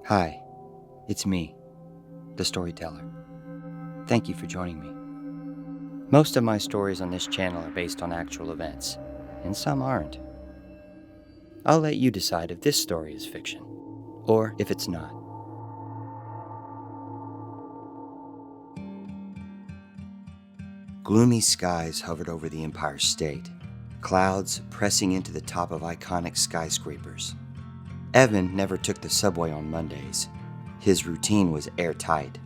Hi, it's me, the storyteller. Thank you for joining me. Most of my stories on this channel are based on actual events, and some aren't. I'll let you decide if this story is fiction, or if it's not. Gloomy skies hovered over the Empire State, clouds pressing into the top of iconic skyscrapers. Evan never took the subway on Mondays. His routine was airtight.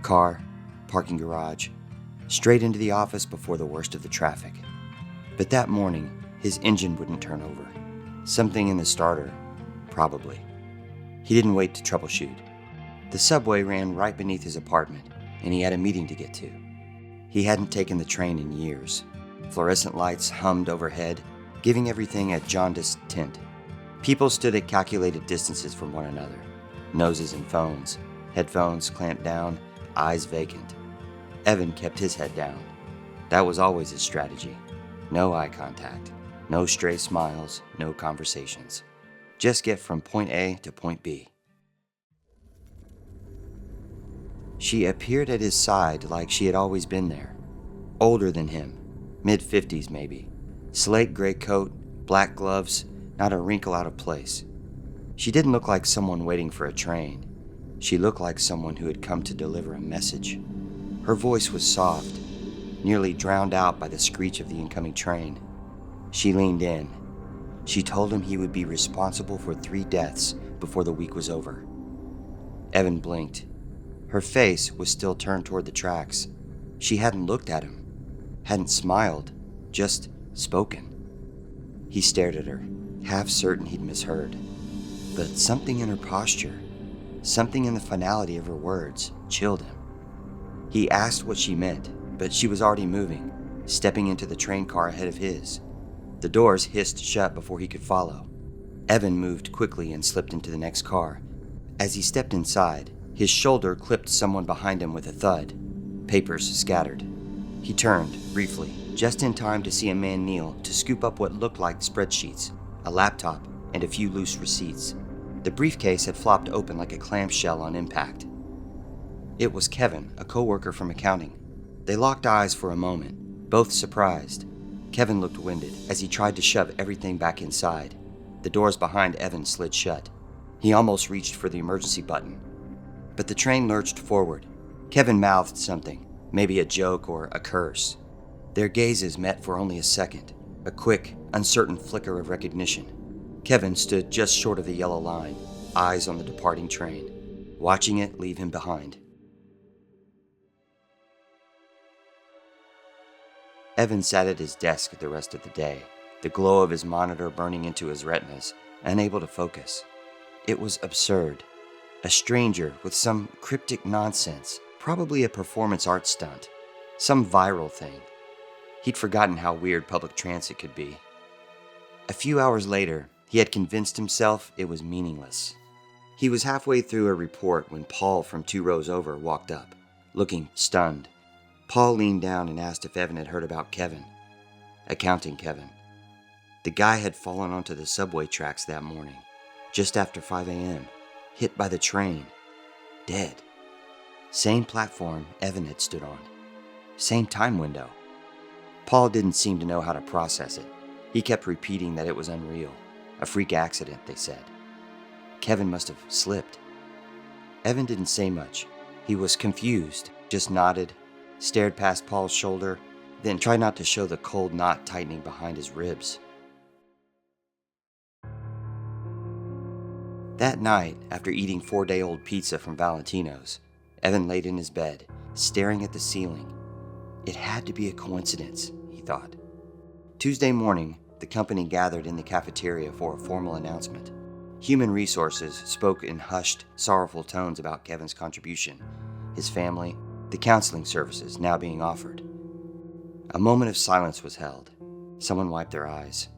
Car, parking garage, straight into the office before the worst of the traffic. But that morning, his engine wouldn't turn over. Something in the starter, probably. He didn't wait to troubleshoot. The subway ran right beneath his apartment, and he had a meeting to get to. He hadn't taken the train in years. Fluorescent lights hummed overhead, giving everything a jaundiced tint. People stood at calculated distances from one another, noses in phones, headphones clamped down, eyes vacant. Evan kept his head down. That was always his strategy. No eye contact, no stray smiles, no conversations. Just get from point A to point B. She appeared at his side like she had always been there. Older than him, mid-50s maybe. Slate gray coat, black gloves, not a wrinkle out of place. She didn't look like someone waiting for a train. She looked like someone who had come to deliver a message. Her voice was soft, nearly drowned out by the screech of the incoming train. She leaned in. She told him he would be responsible for 3 deaths before the week was over. Evan blinked. Her face was still turned toward the tracks. She hadn't looked at him, hadn't smiled, just spoken. He stared at her, half certain he'd misheard. But something in her posture, something in the finality of her words, chilled him. He asked what she meant, but she was already moving, stepping into the train car ahead of his. The doors hissed shut before he could follow. Evan moved quickly and slipped into the next car. As he stepped inside, his shoulder clipped someone behind him with a thud. Papers scattered. He turned, briefly, just in time to see a man kneel to scoop up what looked like spreadsheets, a laptop, and a few loose receipts. The briefcase had flopped open like a clamshell on impact. It was Kevin, a coworker from accounting. They locked eyes for a moment, both surprised. Kevin looked winded as he tried to shove everything back inside. The doors behind Evan slid shut. He almost reached for the emergency button. But the train lurched forward. Kevin mouthed something, maybe a joke or a curse. Their gazes met for only a second, a quick, uncertain flicker of recognition. Kevin stood just short of the yellow line, eyes on the departing train, watching it leave him behind. Evan sat at his desk the rest of the day, the glow of his monitor burning into his retinas, unable to focus. It was absurd. A stranger with some cryptic nonsense, probably a performance art stunt, some viral thing. He'd forgotten how weird public transit could be. A few hours later, he had convinced himself it was meaningless. He was halfway through a report when Paul from 2 rows over walked up, looking stunned. Paul leaned down and asked if Evan had heard about Kevin. Accounting Kevin. The guy had fallen onto the subway tracks that morning, just after 5 a.m., hit by the train, dead. Same platform Evan had stood on. Same time window. Paul didn't seem to know how to process it. He kept repeating that it was unreal. A freak accident, they said. Kevin must have slipped. Evan didn't say much. He was confused, just nodded, stared past Paul's shoulder, then tried not to show the cold knot tightening behind his ribs. That night, after eating 4-day-old pizza from Valentino's, Evan laid in his bed, staring at the ceiling. It had to be a coincidence, he thought. Tuesday morning, the company gathered in the cafeteria for a formal announcement. Human Resources spoke in hushed, sorrowful tones about Kevin's contribution, his family, the counseling services now being offered. A moment of silence was held. Someone wiped their eyes.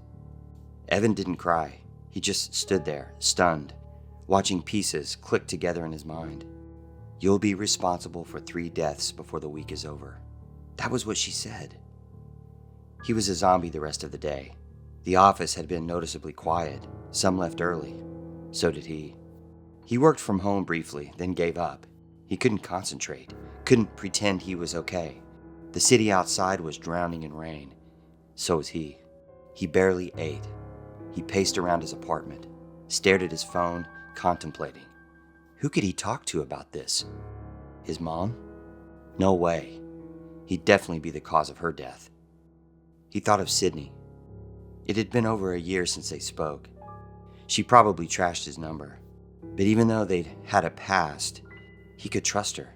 Evan didn't cry. He just stood there, stunned, watching pieces click together in his mind. You'll be responsible for 3 deaths before the week is over. That was what she said. He was a zombie the rest of the day. The office had been noticeably quiet. Some left early. So did he. He worked from home briefly, then gave up. He couldn't concentrate, couldn't pretend he was okay. The city outside was drowning in rain. So was he. He barely ate. He paced around his apartment, stared at his phone, contemplating. Who could he talk to about this? His mom? No way. He'd definitely be the cause of her death. He thought of Sydney. It had been over a year since they spoke. She probably trashed his number, but even though they'd had a past, he could trust her.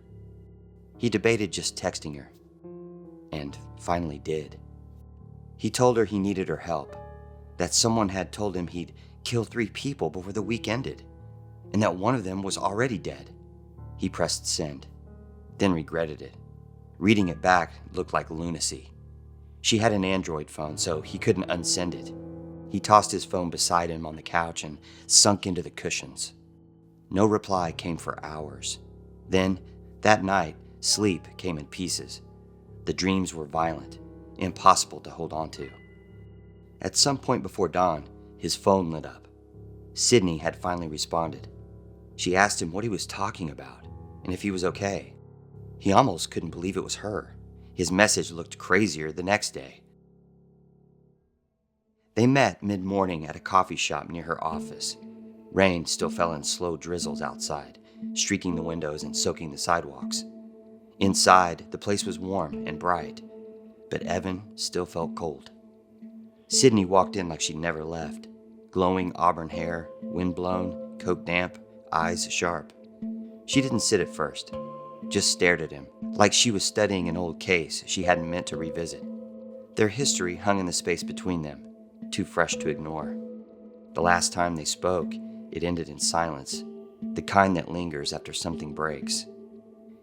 He debated just texting her, and finally did. He told her he needed her help, that someone had told him he'd killed 3 people before the week ended, and that one of them was already dead. He pressed send, then regretted it. Reading it back looked like lunacy. She had an Android phone, so he couldn't unsend it. He tossed his phone beside him on the couch and sunk into the cushions. No reply came for hours. Then, that night, sleep came in pieces. The dreams were violent, impossible to hold on to. At some point before dawn, his phone lit up. Sydney had finally responded. She asked him what he was talking about and if he was okay. He almost couldn't believe it was her. His message looked crazier the next day. They met mid-morning at a coffee shop near her office. Rain still fell in slow drizzles outside, streaking the windows and soaking the sidewalks. Inside, the place was warm and bright, but Evan still felt cold. Sydney walked in like she'd never left. Glowing auburn hair, wind-blown, coat damp, eyes sharp. She didn't sit at first, just stared at him, like she was studying an old case she hadn't meant to revisit. Their history hung in the space between them, too fresh to ignore. The last time they spoke, it ended in silence, the kind that lingers after something breaks.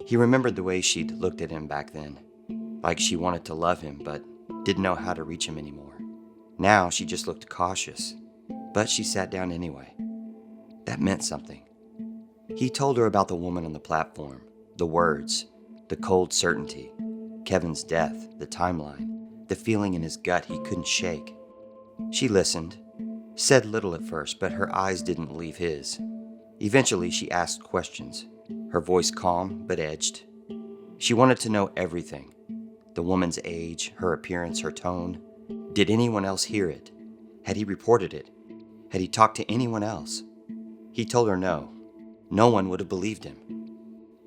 He remembered the way she'd looked at him back then, like she wanted to love him but didn't know how to reach him anymore. Now she just looked cautious, but she sat down anyway. That meant something. He told her about the woman on the platform, the words, the cold certainty, Kevin's death, the timeline, the feeling in his gut he couldn't shake. She listened, said little at first, but her eyes didn't leave his. Eventually she asked questions, her voice calm but edged. She wanted to know everything, the woman's age, her appearance, her tone. Did anyone else hear it? Had he reported it? Had he talked to anyone else? He told her no. No one would have believed him.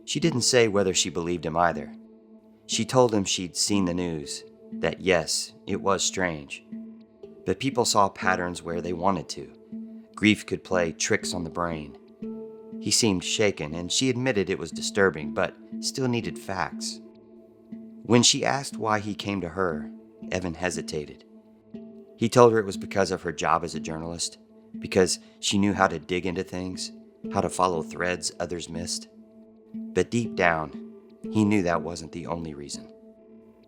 She didn't say whether she believed him either. She told him she'd seen the news, that yes, it was strange. But people saw patterns where they wanted to. Grief could play tricks on the brain. He seemed shaken, and she admitted it was disturbing, but still needed facts. When she asked why he came to her, Evan hesitated. He told her it was because of her job as a journalist, because she knew how to dig into things, how to follow threads others missed. But deep down, he knew that wasn't the only reason.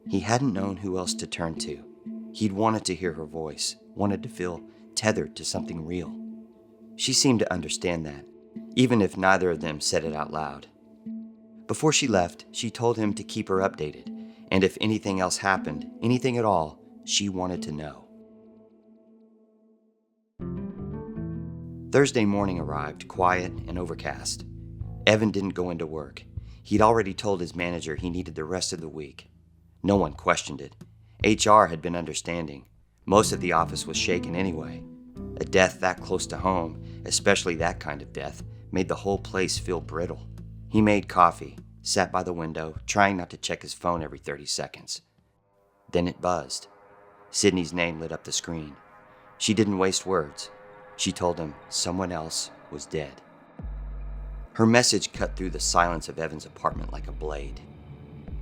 He hadn't known who else to turn to. He'd wanted to hear her voice, wanted to feel tethered to something real. She seemed to understand that, even if neither of them said it out loud. Before she left, she told him to keep her updated, and if anything else happened, anything at all, she wanted to know. Thursday morning arrived, quiet and overcast. Evan didn't go into work. He'd already told his manager he needed the rest of the week. No one questioned it. HR had been understanding. Most of the office was shaken anyway. A death that close to home, especially that kind of death, made the whole place feel brittle. He made coffee, sat by the window, trying not to check his phone every 30 seconds. Then it buzzed. Sydney's name lit up the screen. She didn't waste words. She told him someone else was dead. Her message cut through the silence of Evan's apartment like a blade.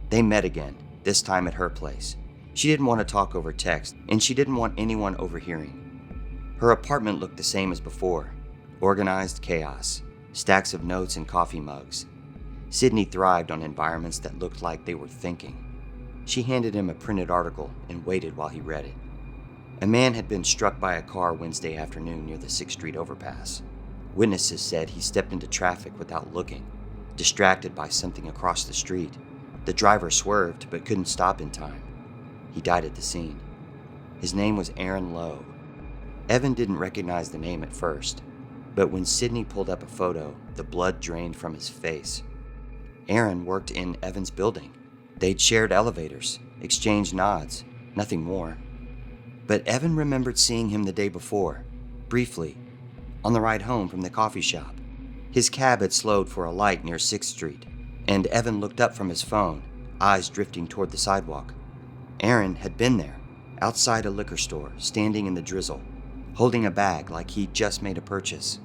They met again, this time at her place. She didn't want to talk over text, and she didn't want anyone overhearing. Her apartment looked the same as before. Organized chaos, stacks of notes and coffee mugs. Sydney thrived on environments that looked like they were thinking. She handed him a printed article and waited while he read it. A man had been struck by a car Wednesday afternoon near the 6th Street overpass. Witnesses said he stepped into traffic without looking, distracted by something across the street. The driver swerved but couldn't stop in time. He died at the scene. His name was Aaron Lowe. Evan didn't recognize the name at first. But when Sydney pulled up a photo, the blood drained from his face. Aaron worked in Evan's building. They'd shared elevators, exchanged nods, nothing more. But Evan remembered seeing him the day before, briefly, on the ride home from the coffee shop. His cab had slowed for a light near 6th Street, and Evan looked up from his phone, eyes drifting toward the sidewalk. Aaron had been there, outside a liquor store, standing in the drizzle, holding a bag like he'd just made a purchase.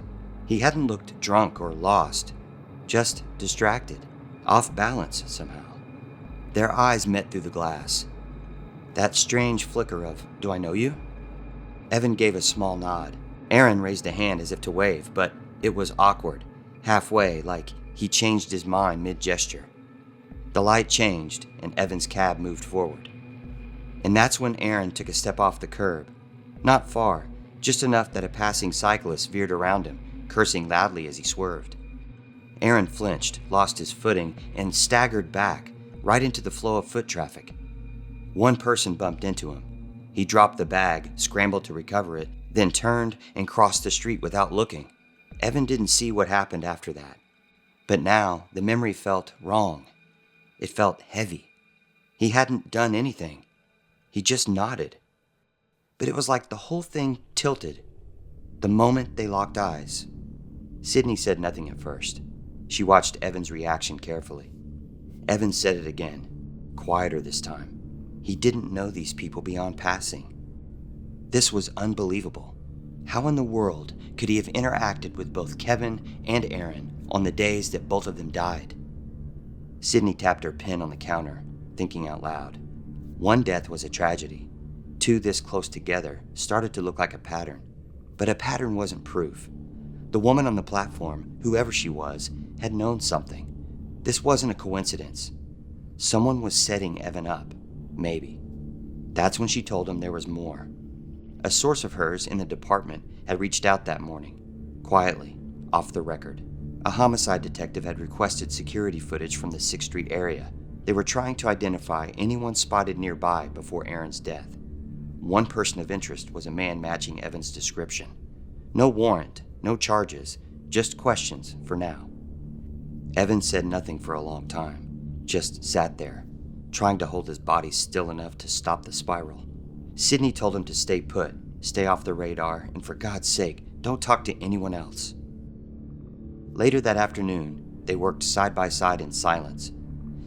He hadn't looked drunk or lost, just distracted, off balance somehow. Their eyes met through the glass. That strange flicker of, "Do I know you?" Evan gave a small nod. Aaron raised a hand as if to wave, but it was awkward, halfway, like he changed his mind mid-gesture. The light changed, and Evan's cab moved forward. And that's when Aaron took a step off the curb. Not far, just enough that a passing cyclist veered around him, cursing loudly as he swerved. Aaron flinched, lost his footing, and staggered back, right into the flow of foot traffic. One person bumped into him. He dropped the bag, scrambled to recover it, then turned and crossed the street without looking. Evan didn't see what happened after that. But now, the memory felt wrong. It felt heavy. He hadn't done anything. He just nodded. But it was like the whole thing tilted the moment they locked eyes. Sydney said nothing at first. She watched Evan's reaction carefully. Evan said it again, quieter this time. He didn't know these people beyond passing. This was unbelievable. How in the world could he have interacted with both Kevin and Aaron on the days that both of them died? Sydney tapped her pen on the counter, thinking out loud. One death was a tragedy. Two this close together started to look like a pattern. But a pattern wasn't proof. The woman on the platform, whoever she was, had known something. This wasn't a coincidence. Someone was setting Evan up, maybe. That's when she told him there was more. A source of hers in the department had reached out that morning, quietly, off the record. A homicide detective had requested security footage from the 6th Street area. They were trying to identify anyone spotted nearby before Aaron's death. One person of interest was a man matching Evan's description. No warrant, no charges, just questions for now. Evan said nothing for a long time, just sat there, trying to hold his body still enough to stop the spiral. Sydney told him to stay put, stay off the radar, and for God's sake, don't talk to anyone else. Later that afternoon, they worked side by side in silence.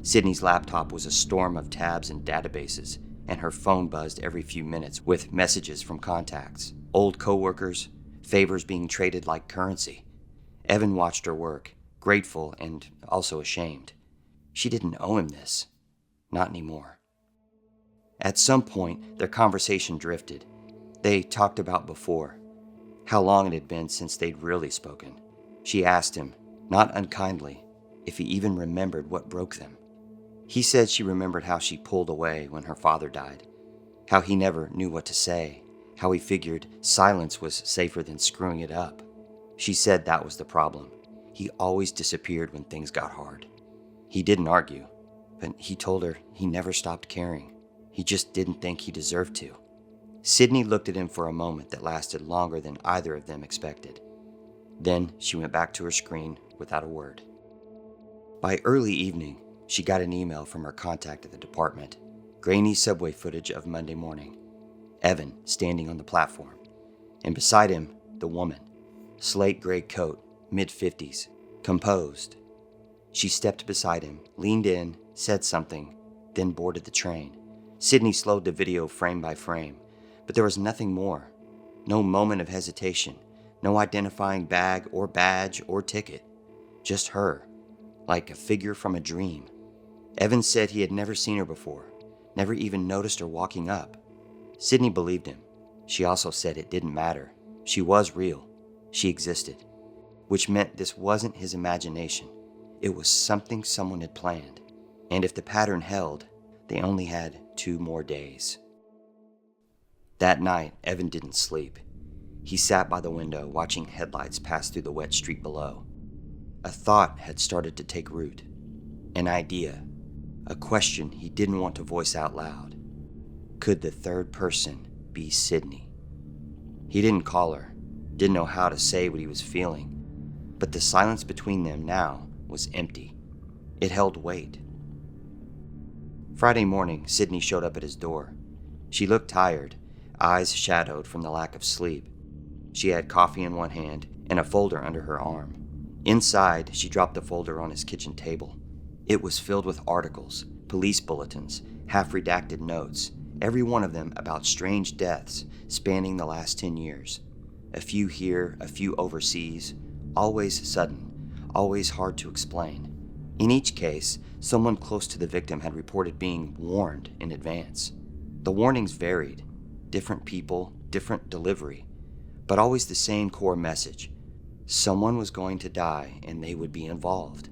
Sydney's laptop was a storm of tabs and databases, and her phone buzzed every few minutes with messages from contacts, old coworkers, favors being traded like currency. Evan watched her work, grateful and also ashamed. She didn't owe him this. Not anymore. At some point, their conversation drifted. They talked about before, how long it had been since they'd really spoken. She asked him, not unkindly, if he even remembered what broke them. He said she remembered how she pulled away when her father died, how he never knew what to say, how he figured silence was safer than screwing it up. She said that was the problem. He always disappeared when things got hard. He didn't argue, but he told her he never stopped caring. He just didn't think he deserved to. Sydney looked at him for a moment that lasted longer than either of them expected. Then she went back to her screen without a word. By early evening, she got an email from her contact at the department. Grainy subway footage of Monday morning. Evan standing on the platform. And beside him, the woman. Slate gray coat, mid-50s, composed. She stepped beside him, leaned in, said something, then boarded the train. Sydney slowed the video frame by frame, but there was nothing more. No moment of hesitation, no identifying bag or badge or ticket. Just her, like a figure from a dream. Evan said he had never seen her before, never even noticed her walking up. Sydney believed him. She also said it didn't matter. She was real. She existed. Which meant this wasn't his imagination. It was something someone had planned. And if the pattern held, they only had 2 more days. That night, Evan didn't sleep. He sat by the window watching headlights pass through the wet street below. A thought had started to take root. An idea. A question he didn't want to voice out loud. Could the third person be Sydney? He didn't call her. didn't know how to say what he was feeling, but the silence between them now was empty. It held weight. Friday morning, Sydney showed up at his door. She looked tired, eyes shadowed from the lack of sleep. She had coffee in one hand and a folder under her arm. Inside, she dropped the folder on his kitchen table. It was filled with articles, police bulletins, half-redacted notes, every one of them about strange deaths spanning the last 10 years. A few here, a few overseas, always sudden, always hard to explain. In each case, someone close to the victim had reported being warned in advance. The warnings varied, different people, different delivery, but always the same core message. Someone was going to die and they would be involved.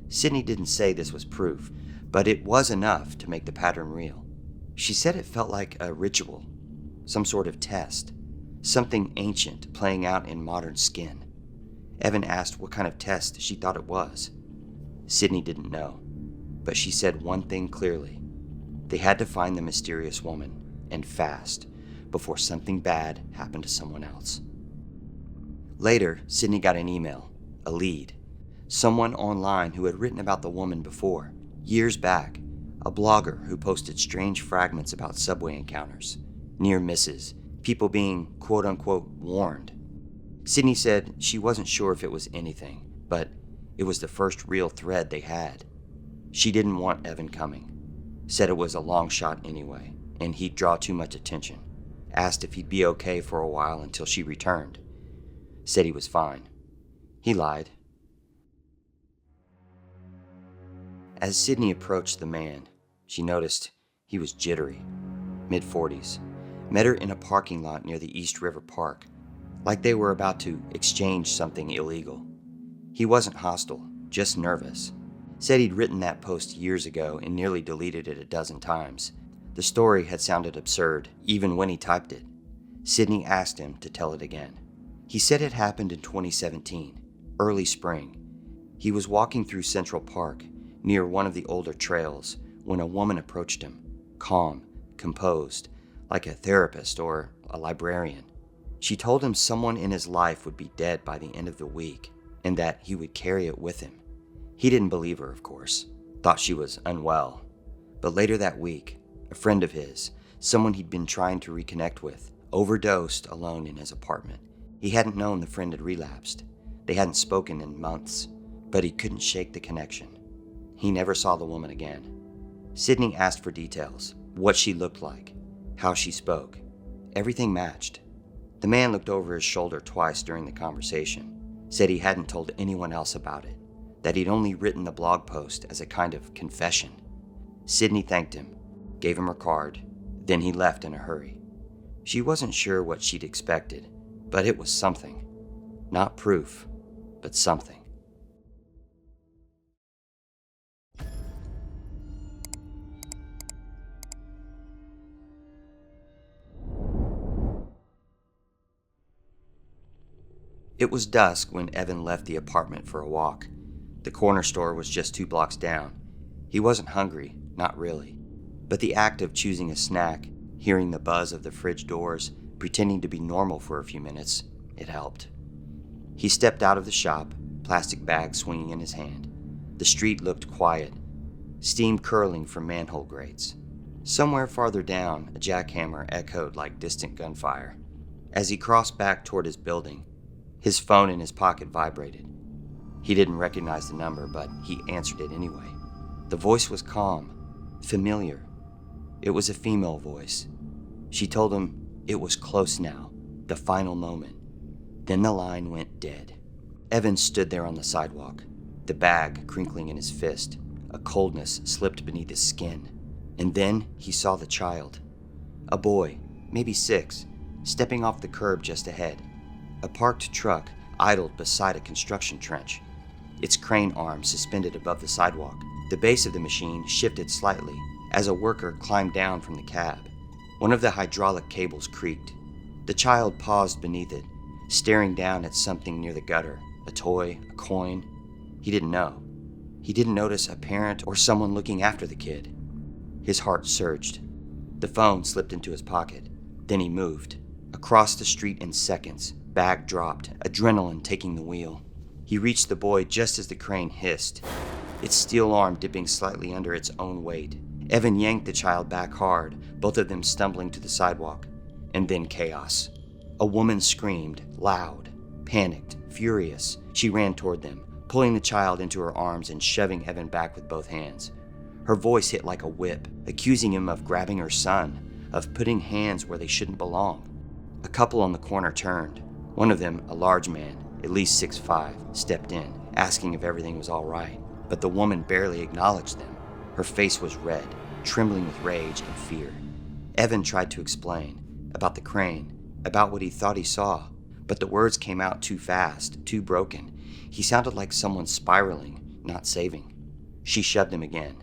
Sydney didn't say this was proof, but it was enough to make the pattern real. She said it felt like a ritual, some sort of test, something ancient playing out in modern skin. Evan asked what kind of test she thought it was. Sydney didn't know, but she said one thing clearly. They had to find the mysterious woman, and fast, before something bad happened to someone else. Later, Sydney got an email, a lead. Someone online who had written about the woman before, years back, a blogger who posted strange fragments about subway encounters, near misses, people being quote-unquote warned. Sydney said she wasn't sure if it was anything, but it was the first real thread they had. She didn't want Evan coming. Said it was a long shot anyway, and he'd draw too much attention. Asked if he'd be okay for a while until she returned. Said he was fine. He lied. As Sydney approached the man, she noticed he was jittery, mid-40s. Met her in a parking lot near the East River Park, like they were about to exchange something illegal. He wasn't hostile, just nervous. Said he'd written that post years ago and nearly deleted it a dozen times. The story had sounded absurd, even when he typed it. Sydney asked him to tell it again. He said it happened in 2017, early spring. He was walking through Central Park, near one of the older trails, when a woman approached him, calm, composed, like a therapist or a librarian. She told him someone in his life would be dead by the end of the week, and that he would carry it with him. He didn't believe her, of course, thought she was unwell. But later that week, a friend of his, someone he'd been trying to reconnect with, overdosed alone in his apartment. He hadn't known the friend had relapsed. They hadn't spoken in months, but he couldn't shake the connection. He never saw the woman again. Sydney asked for details, what she looked like, how she spoke. Everything matched. The man looked over his shoulder twice during the conversation, said he hadn't told anyone else about it, that he'd only written the blog post as a kind of confession. Sydney thanked him, gave him her card, then he left in a hurry. She wasn't sure what she'd expected, but it was something. Not proof, but something. It was dusk when Evan left the apartment for a walk. The corner store was just 2 blocks down. He wasn't hungry, not really. But the act of choosing a snack, hearing the buzz of the fridge doors, pretending to be normal for a few minutes, it helped. He stepped out of the shop, plastic bag swinging in his hand. The street looked quiet, steam curling from manhole grates. Somewhere farther down, a jackhammer echoed like distant gunfire. As he crossed back toward his building, his phone in his pocket vibrated. He didn't recognize the number, but he answered it anyway. The voice was calm, familiar. It was a female voice. She told him it was close now, the final moment. Then the line went dead. Evan stood there on the sidewalk, the bag crinkling in his fist. A coldness slipped beneath his skin. And then he saw the child. A boy, maybe 6, stepping off the curb just ahead. A parked truck idled beside a construction trench, its crane arm suspended above the sidewalk. The base of the machine shifted slightly as a worker climbed down from the cab. One of the hydraulic cables creaked. The child paused beneath it, staring down at something near the gutter, a toy, a coin. He didn't know. He didn't notice a parent or someone looking after the kid. His heart surged. The phone slipped into his pocket. Then he moved. Across the street in seconds, bag dropped, adrenaline taking the wheel. He reached the boy just as the crane hissed, its steel arm dipping slightly under its own weight. Evan yanked the child back hard, both of them stumbling to the sidewalk. And then chaos. A woman screamed, loud, panicked, furious. She ran toward them, pulling the child into her arms and shoving Evan back with both hands. Her voice hit like a whip, accusing him of grabbing her son, of putting hands where they shouldn't belong. A couple on the corner turned. One of them, a large man, at least 6'5", stepped in, asking if everything was all right. But the woman barely acknowledged them. Her face was red, trembling with rage and fear. Evan tried to explain about the crane, about what he thought he saw, but the words came out too fast, too broken. He sounded like someone spiraling, not saving. She shoved him again.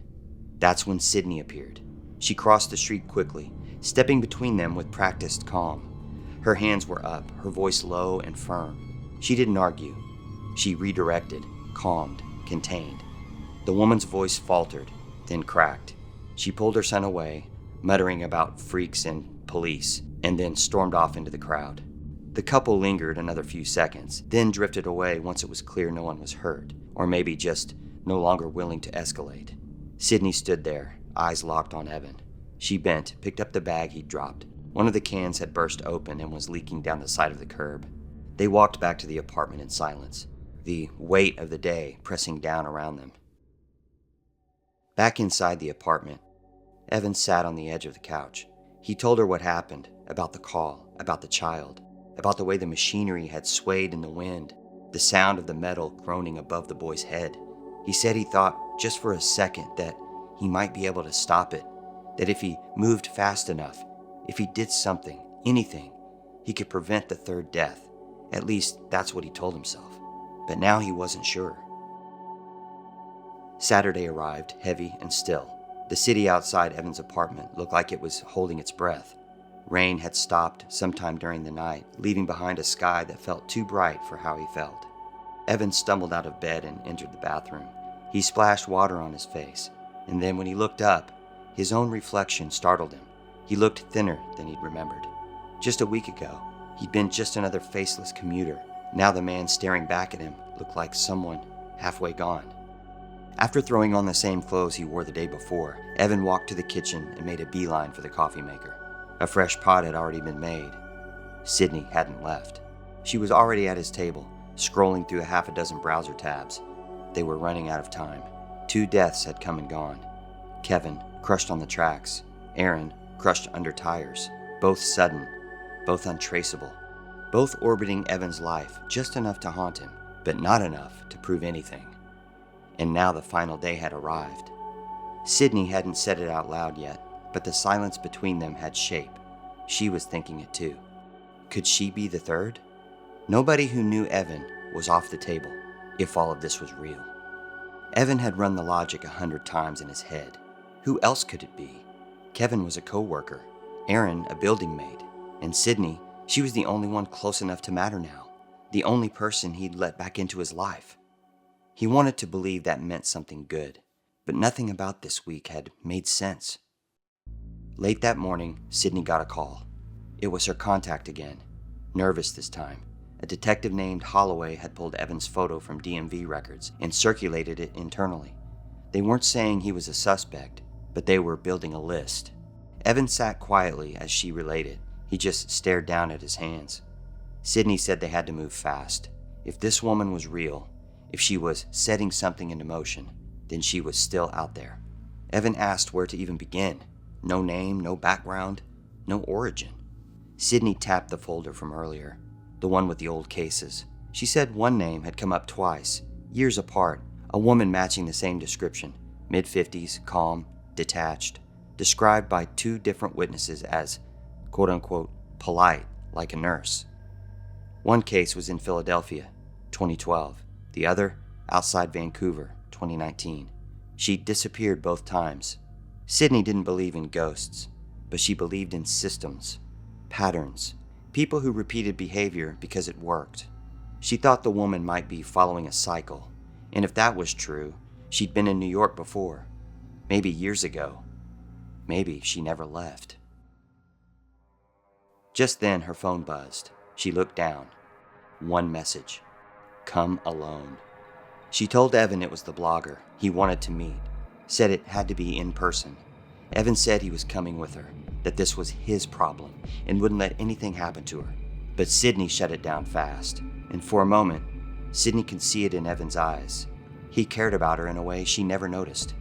That's when Sydney appeared. She crossed the street quickly, stepping between them with practiced calm. Her hands were up, her voice low and firm. She didn't argue. She redirected, calmed, contained. The woman's voice faltered, then cracked. She pulled her son away, muttering about freaks and police, and then stormed off into the crowd. The couple lingered another few seconds, then drifted away once it was clear no one was hurt, or maybe just no longer willing to escalate. Sydney stood there, eyes locked on Evan. She bent, picked up the bag he'd dropped. One of the cans had burst open and was leaking down the side of the curb. They walked back to the apartment in silence, the weight of the day pressing down around them. Back inside the apartment, Evan sat on the edge of the couch. He told her what happened, about the call, about the child, about the way the machinery had swayed in the wind, the sound of the metal groaning above the boy's head. He said he thought, just for a second, that he might be able to stop it, that if he moved fast enough, if he did something, anything, he could prevent the third death. At least, that's what he told himself. But now he wasn't sure. Saturday arrived, heavy and still. The city outside Evan's apartment looked like it was holding its breath. Rain had stopped sometime during the night, leaving behind a sky that felt too bright for how he felt. Evan stumbled out of bed and entered the bathroom. He splashed water on his face, and then when he looked up, his own reflection startled him. He looked thinner than he'd remembered. Just a week ago, he'd been just another faceless commuter. Now the man staring back at him looked like someone halfway gone. After throwing on the same clothes he wore the day before, Evan walked to the kitchen and made a beeline for the coffee maker. A fresh pot had already been made. Sydney hadn't left. She was already at his table, scrolling through a half a dozen browser tabs. They were running out of time. 2 deaths had come and gone. Kevin, crushed on the tracks. Aaron, crushed under tires. Both sudden, both untraceable. Both orbiting Evan's life, just enough to haunt him, but not enough to prove anything. And now the final day had arrived. Sydney hadn't said it out loud yet, but the silence between them had shape. She was thinking it too. Could she be the third? Nobody who knew Evan was off the table, if all of this was real. Evan had run the logic 100 times in his head. Who else could it be? Kevin was a co-worker, Aaron a building mate, and Sydney, she was the only one close enough to matter now, the only person he'd let back into his life. He wanted to believe that meant something good, but nothing about this week had made sense. Late that morning, Sydney got a call. It was her contact again, nervous this time. A detective named Holloway had pulled Evan's photo from DMV records and circulated it internally. They weren't saying he was a suspect, but they were building a list. Evan sat quietly as she relayed it. He just stared down at his hands. Sydney said they had to move fast. If this woman was real, if she was setting something into motion, then she was still out there. Evan asked where to even begin. No name, no background, no origin. Sydney tapped the folder from earlier, the one with the old cases. She said one name had come up twice, years apart, a woman matching the same description, mid-50s, calm, detached, described by 2 different witnesses as, quote-unquote, polite, like a nurse. One case was in Philadelphia, 2012. The other, outside Vancouver, 2019. She disappeared both times. Sydney didn't believe in ghosts, but she believed in systems, patterns, people who repeated behavior because it worked. She thought the woman might be following a cycle, and if that was true, she'd been in New York before, maybe years ago. Maybe she never left. Just then, her phone buzzed. She looked down. One message. Come alone. She told Evan it was the blogger he wanted to meet. Said it had to be in person. Evan said he was coming with her, that this was his problem, and wouldn't let anything happen to her. But Sydney shut it down fast, and for a moment, Sydney could see it in Evan's eyes. He cared about her in a way she never noticed.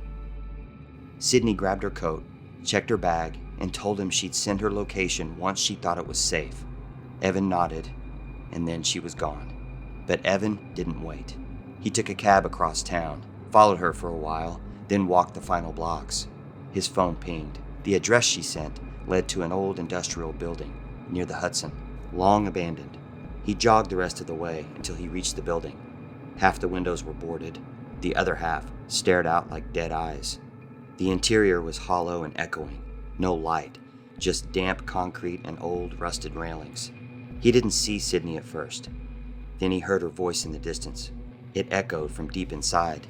Sydney grabbed her coat, checked her bag, and told him she'd send her location once she thought it was safe. Evan nodded, and then she was gone. But Evan didn't wait. He took a cab across town, followed her for a while, then walked the final blocks. His phone pinged. The address she sent led to an old industrial building near the Hudson, long abandoned. He jogged the rest of the way until he reached the building. Half the windows were boarded. The other half stared out like dead eyes. The interior was hollow and echoing. No light, just damp concrete and old, rusted railings. He didn't see Sydney at first. Then he heard her voice in the distance. It echoed from deep inside.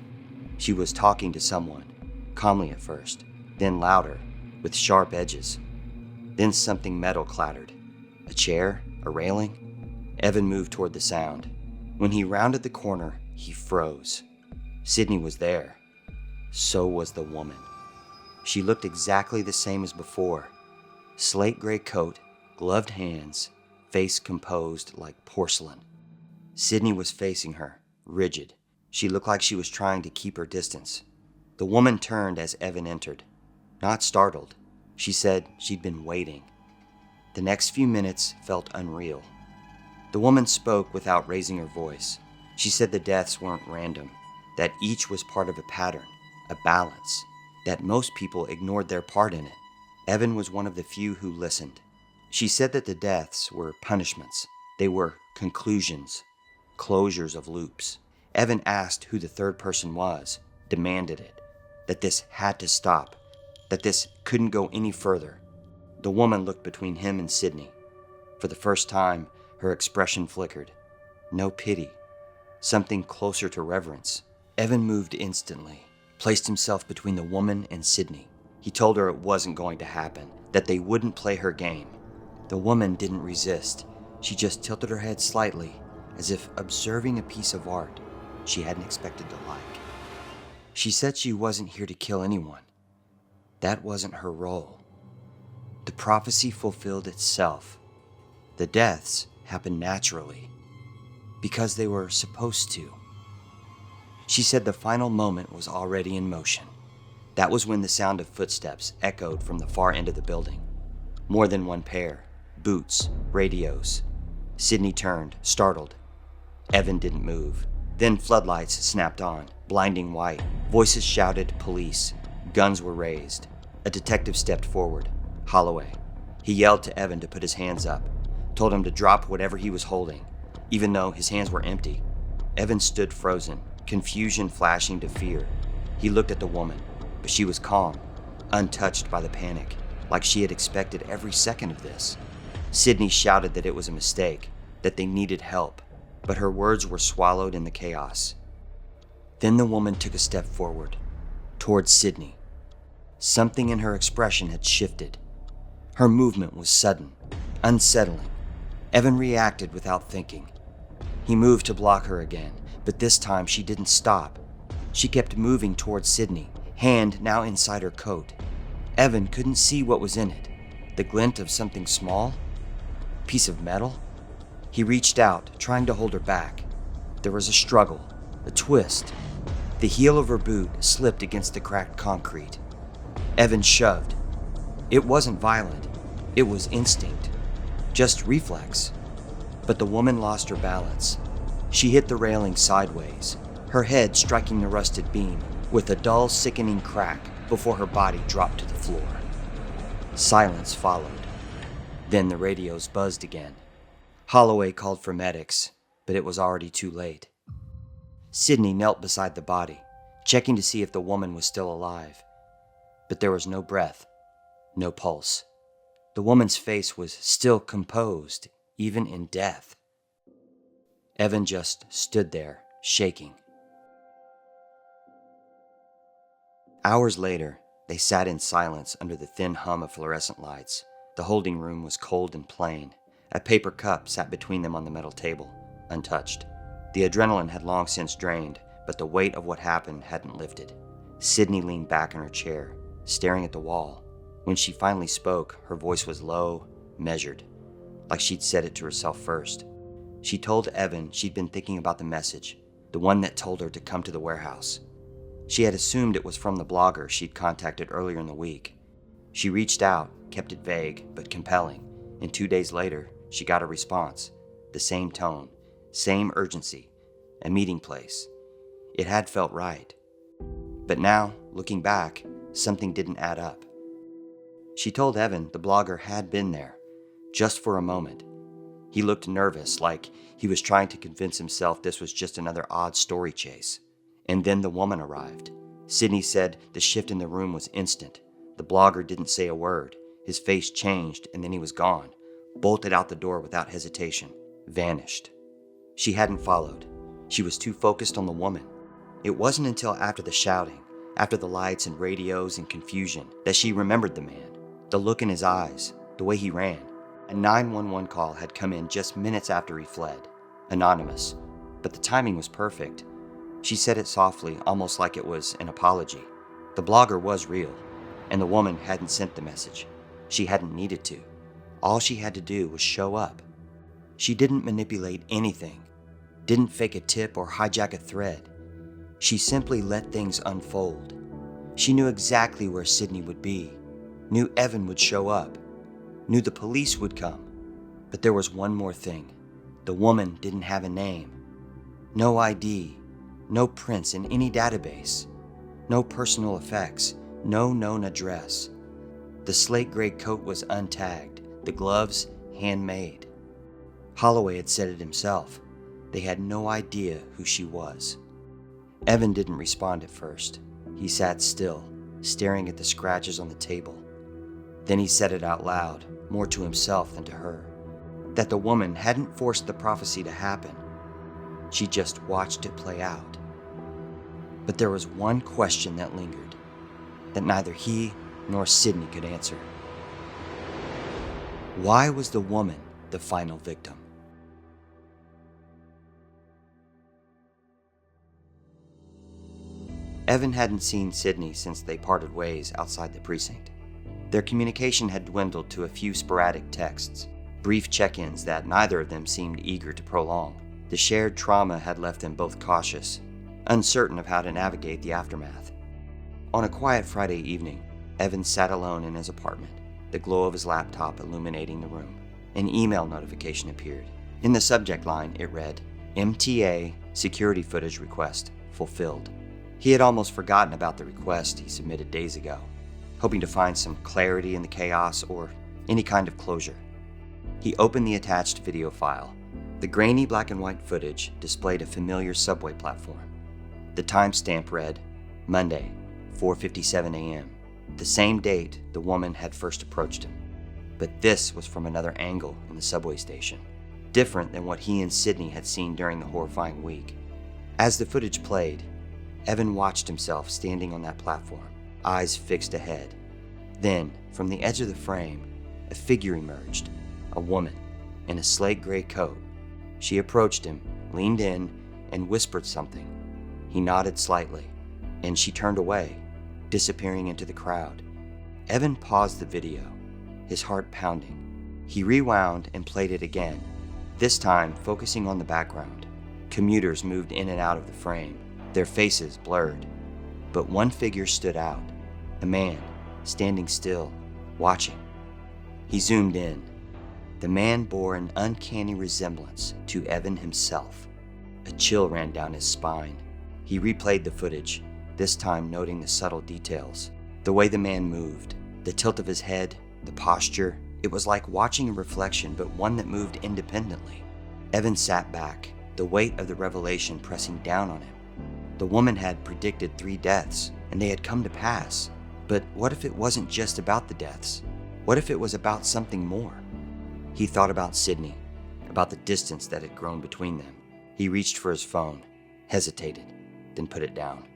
She was talking to someone, calmly at first, then louder, with sharp edges. Then something metal clattered. A chair? A railing? Evan moved toward the sound. When he rounded the corner, he froze. Sydney was there. So was the woman. She looked exactly the same as before. Slate gray coat, gloved hands, face composed like porcelain. Sydney was facing her, rigid. She looked like she was trying to keep her distance. The woman turned as Evan entered. Not startled. She said she'd been waiting. The next few minutes felt unreal. The woman spoke without raising her voice. She said the deaths weren't random, that each was part of a pattern, a balance, that most people ignored their part in it. Evan was one of the few who listened. She said that the deaths were punishments. They were conclusions, closures of loops. Evan asked who the third person was, demanded it, that this had to stop, that this couldn't go any further. The woman looked between him and Sydney. For the first time, her expression flickered. No pity, something closer to reverence. Evan moved instantly, placed himself between the woman and Sydney. He told her it wasn't going to happen, that they wouldn't play her game. The woman didn't resist. She just tilted her head slightly, as if observing a piece of art she hadn't expected to like. She said she wasn't here to kill anyone. That wasn't her role. The prophecy fulfilled itself. The deaths happened naturally, because they were supposed to. She said the final moment was already in motion. That was when the sound of footsteps echoed from the far end of the building. More than one pair, boots, radios. Sydney turned, startled. Evan didn't move. Then floodlights snapped on, blinding white. Voices shouted, police. Guns were raised. A detective stepped forward, Holloway. He yelled to Evan to put his hands up, told him to drop whatever he was holding, even though his hands were empty. Evan stood frozen, confusion flashing to fear. He looked at the woman, but she was calm, untouched by the panic, like she had expected every second of this. Sydney shouted that it was a mistake, that they needed help, but her words were swallowed in the chaos. Then the woman took a step forward, towards Sydney. Something in her expression had shifted. Her movement was sudden, unsettling. Evan reacted without thinking. He moved to block her again, but this time she didn't stop. She kept moving towards Sydney, hand now inside her coat. Evan couldn't see what was in it. The glint of something small? A piece of metal? He reached out, trying to hold her back. There was a struggle, a twist. The heel of her boot slipped against the cracked concrete. Evan shoved. It wasn't violent. It was instinct. Just reflex. But the woman lost her balance. She hit the railing sideways, her head striking the rusted beam with a dull, sickening crack before her body dropped to the floor. Silence followed. Then the radios buzzed again. Holloway called for medics, but it was already too late. Sydney knelt beside the body, checking to see if the woman was still alive. But there was no breath, no pulse. The woman's face was still composed, even in death. Evan just stood there, shaking. Hours later, they sat in silence under the thin hum of fluorescent lights, The holding room was cold and plain. A paper cup sat between them on the metal table, untouched. The adrenaline had long since drained, but the weight of what happened hadn't lifted. Sydney leaned back in her chair, staring at the wall. When she finally spoke, her voice was low, measured, like she'd said it to herself first. She told Evan she'd been thinking about the message, the one that told her to come to the warehouse. She had assumed it was from the blogger she'd contacted earlier in the week. She reached out, kept it vague but compelling, and 2 days later, she got a response. The same tone, same urgency, a meeting place. It had felt right. But now, looking back, something didn't add up. She told Evan the blogger had been there, just for a moment. He looked nervous, like he was trying to convince himself this was just another odd story chase. And then the woman arrived. Sydney said the shift in the room was instant. The blogger didn't say a word. His face changed, and then he was gone, bolted out the door without hesitation, vanished. She hadn't followed. She was too focused on the woman. It wasn't until after the shouting, after the lights and radios and confusion, that she remembered the man, the look in his eyes, the way he ran. A 911 call had come in just minutes after he fled, anonymous, but the timing was perfect. She said it softly, almost like it was an apology. The blogger was real, and the woman hadn't sent the message. She hadn't needed to. All she had to do was show up. She didn't manipulate anything, didn't fake a tip or hijack a thread. She simply let things unfold. She knew exactly where Sydney would be, knew Evan would show up, knew the police would come. But there was one more thing. The woman didn't have a name. No ID, no prints in any database, no personal effects, no known address. The slate gray coat was untagged, the gloves handmade. Holloway had said it himself. They had no idea who she was. Evan didn't respond at first. He sat still, staring at the scratches on the table. Then he said it out loud, more to himself than to her, that the woman hadn't forced the prophecy to happen. She just watched it play out. But there was one question that lingered, that neither he nor Sydney could answer. Why was the woman the final victim? Evan hadn't seen Sydney since they parted ways outside the precinct. Their communication had dwindled to a few sporadic texts, brief check-ins that neither of them seemed eager to prolong. The shared trauma had left them both cautious, uncertain of how to navigate the aftermath. On a quiet Friday evening, Evan sat alone in his apartment, the glow of his laptop illuminating the room. An email notification appeared. In the subject line, it read, MTA security footage request fulfilled. He had almost forgotten about the request he submitted days ago, hoping to find some clarity in the chaos or any kind of closure. He opened the attached video file. The grainy black and white footage displayed a familiar subway platform. The timestamp read, Monday, 4:57 a.m., the same date the woman had first approached him. But this was from another angle in the subway station, different than what he and Sydney had seen during the horrifying week. As the footage played, Evan watched himself standing on that platform, eyes fixed ahead. Then, from the edge of the frame, a figure emerged, a woman, in a slate gray coat. She approached him, leaned in, and whispered something. He nodded slightly, and she turned away, disappearing into the crowd. Evan paused the video, his heart pounding. He rewound and played it again, this time focusing on the background. Commuters moved in and out of the frame, their faces blurred. But one figure stood out, a man, standing still, watching. He zoomed in. The man bore an uncanny resemblance to Evan himself. A chill ran down his spine. He replayed the footage, this time noting the subtle details. The way the man moved, the tilt of his head, the posture. It was like watching a reflection, but one that moved independently. Evan sat back, the weight of the revelation pressing down on him. The woman had predicted 3 deaths, and they had come to pass. But what if it wasn't just about the deaths? What if it was about something more? He thought about Sydney, about the distance that had grown between them. He reached for his phone, hesitated, then put it down.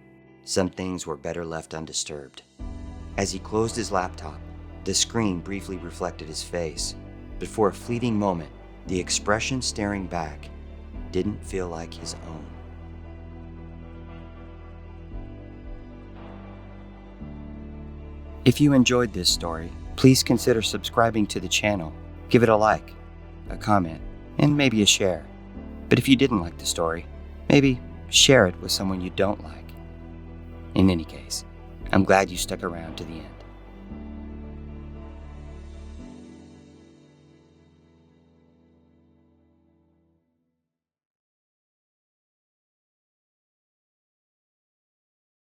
Some things were better left undisturbed. As he closed his laptop, The screen briefly reflected his face, but for a fleeting moment, the expression staring back didn't feel like his own. If you enjoyed this story, please consider subscribing to the channel. Give it a like, a comment, and maybe a share. But if you didn't like the story, maybe share it with someone you don't like. In any case, I'm glad you stuck around to the end.